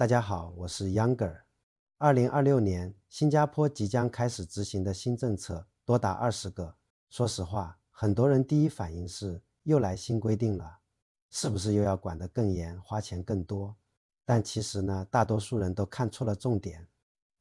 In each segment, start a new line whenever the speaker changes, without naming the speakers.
大家好，我是 Younger。2026年，新加坡即將開始執行的新政策多達20個。說實話，很多人第一反應是又來新規定了，是不是又要管得更嚴，花錢更多？但其實呢，大多數人都看錯了重點，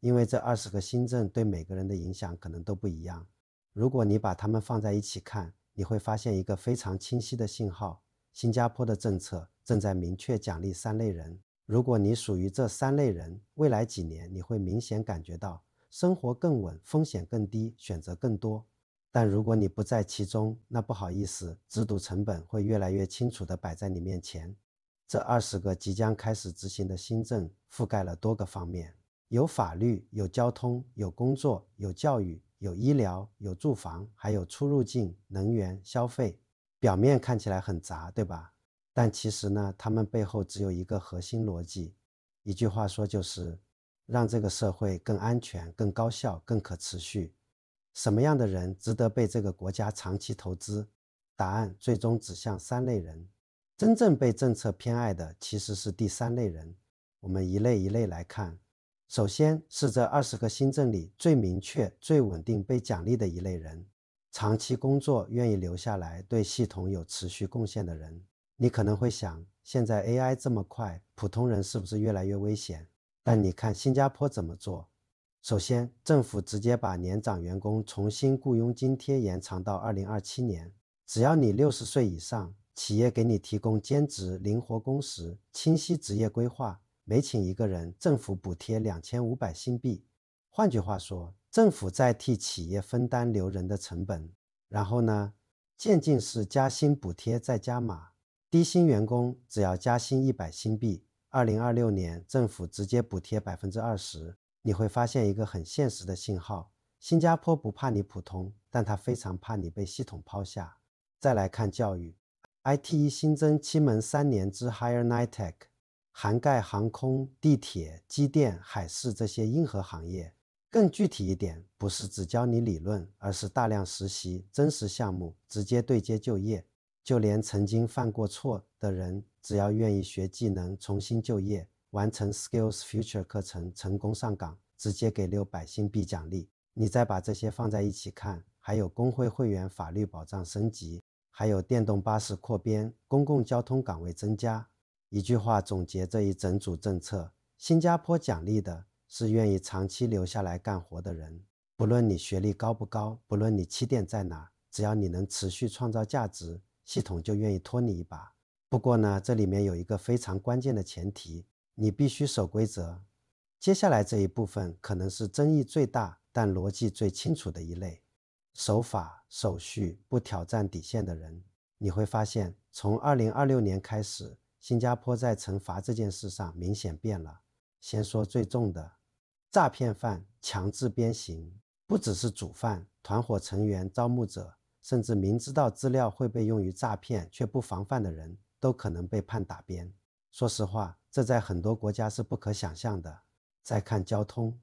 因為這20個新政對每個人的影響可能都不一樣。如果你把它們放在一起看，你會發現一個非常清晰的信號：新加坡的政策正在明確獎勵3類人。如果你屬於這3類人，未來幾年你會明顯感覺到生活更穩，風險更低，選擇更多。但如果你不在其中，那不好意思，制度成本會越來越清楚地擺在你面前。這20個即將開始執行的新政覆蓋了多個方面，有法律，有交通，有工作，有教育，有醫療，有住房，還有出入境、能源、消費。表面看起來很雜，對吧？但其實呢，他們背後只有一個核心邏輯，一句話說就是讓這個社會更安全、更高效、更可持續。什麼樣的人值得被這個國家長期投資？答案最終指向3類人。真正被政策偏愛的其實是第3類人。我們一類一類來看。首先是這20個新政裡最明確、最穩定被獎勵的一類人，長期工作、願意留下來、對系統有持續貢獻的人。你可能會想，現在 AI 這麼快，普通人是不是越來越危險？但你看新加坡怎麼做？首先，政府直接把年長員工重新僱傭津貼延長到2027年，只要你60歲以上，企業給你提供兼職、靈活工時、清晰職業規劃，每請一個人，政府補貼2500新幣。換句話說，政府在替企業分擔留人的成本。然後呢，漸進式加薪補貼再加碼。低薪員工只要加薪100新幣，2026年政府直接補貼20%。你會發現一個很現實的信號：新加坡不怕你普通，但它非常怕你被系統拋下。再來看教育 ，ITE 新增7門3年制 Higher NITEC， 涵蓋航空、地鐵、機電、海事這些硬核行業。更具體一點，不是只教你理論，而是大量實習、真實項目，直接對接就業。就連曾經犯過錯的人，只要願意學技能，重新就業，完成 Skills Future 課程，成功上崗，直接給600新幣獎勵。你再把這些放在一起看，還有工會會員法律保障升級，還有電動巴士擴編，公共交通崗位增加。一句話總結這一整組政策：新加坡獎勵的是願意長期留下來幹活的人。不論你學歷高不高，不論你起點在哪，只要你能持續創造價值，系統就願意拖你一把。不過呢，這裡面有一個非常關鍵的前提，你必須守規則。接下來這一部分可能是爭議最大，但邏輯最清楚的一類：守法、守序、不挑戰底線的人。你會發現，從2026年開始，新加坡在懲罰這件事上明顯變了。先說最重的，詐騙犯強制鞭刑，不只是主犯、團夥成員、招募者，甚至明知道資料會被用於詐騙卻不防範的人，都可能被判打鞭。說實話，這在很多國家是不可想象的。再看交通，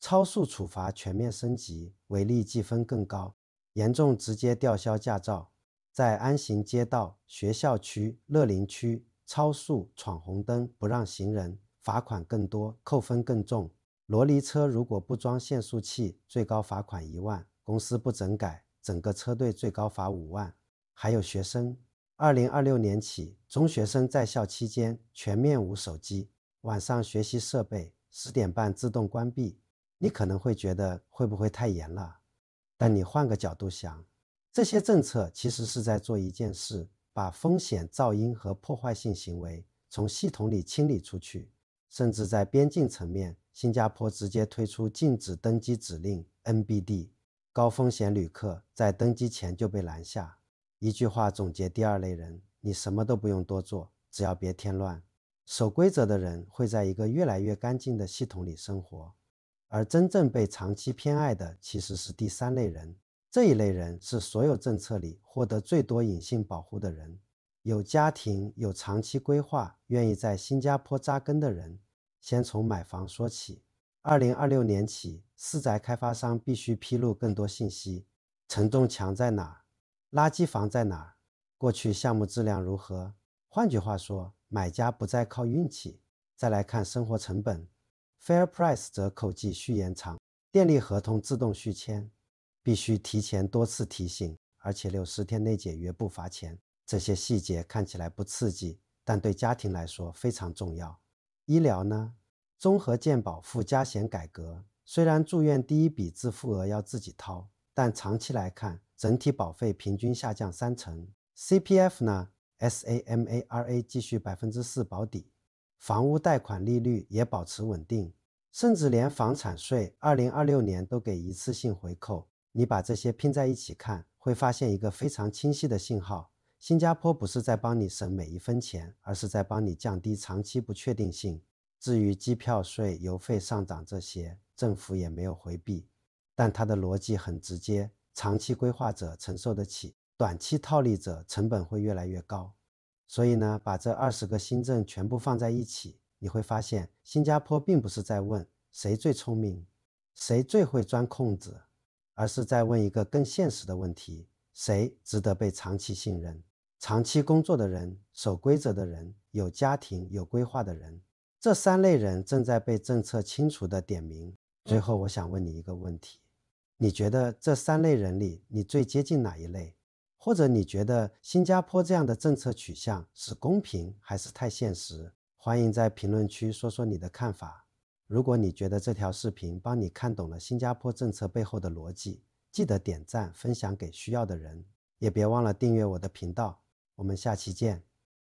超速處罰全面升級，違例記分更高，嚴重直接吊銷駕照。在安行街道、學校區、樂齡區，超速、闖紅燈、不讓行人，罰款更多，扣分更重。羅厘車如果不裝限速器，最高罰款1萬，公司不整改，整個車隊最高罰5萬。還有學生，2026年起，中學生在校期間全面無手機，晚上學習設備10點半自動關閉。你可能會覺得會不會太嚴了？但你換個角度想，這些政策其實是在做一件事，把風險、噪音和破壞性行為從系統裡清理出去。甚至在邊境層面，新加坡直接推出禁止登機指令 NBD， 高風險旅客在登機前就被攔下。一句話總結第2類人：你什麼都不用多做，只要別添亂。守規則的人會在一個越來越乾淨的系統裡生活，而真正被長期偏愛的其實是第3類人。這一類人是所有政策裡獲得最多隱性保護的人。有家庭、有長期規劃、願意在新加坡扎根的人。先從買房說起。2026年起，私宅開發商必須披露更多信息：承重牆在哪兒？垃圾房在哪兒？過去項目質量如何？換句話說，買家不再靠運氣。再來看生活成本 ，FairPrice 折扣季續延長，電力合同自動續簽，必須提前多次提醒，而且60天內解約不罰錢。這些細節看起來不刺激，但對家庭來說非常重要。醫療呢？綜合健保附加險改革，雖然住院第一筆自付額要自己掏，但長期來看，整體保費平均下降30%。CPF 呢 ？SAMARA 繼續4%保底，房屋貸款利率也保持穩定，甚至連房產稅2026年都給一次性回扣。你把這些拼在一起看，會發現一個非常清晰的信號：新加坡不是在幫你省每一分錢，而是在幫你降低長期不確定性。至於機票稅、油費上漲這些，政府也沒有回避，但它的邏輯很直接：長期規劃者承受得起，短期套利者成本會越來越高。所以呢，把這20個新政全部放在一起，你會發現新加坡並不是在問誰最聰明，誰最會鑽空子，而是在問一個更現實的問題：誰值得被長期信任？長期工作的人、守規則的人、有家庭有規劃的人，這3類人正在被政策清除的點名。最後我想問你一個問題，你覺得這3類人裡你最接近哪一類？或者你覺得新加坡這樣的政策取向是公平還是太現實？歡迎在評論區說說你的看法。如果你覺得這條視頻幫你看懂了新加坡政策背後的邏輯，記得點讚分享給需要的人，也別忘了訂閱我的頻道。我們下期見。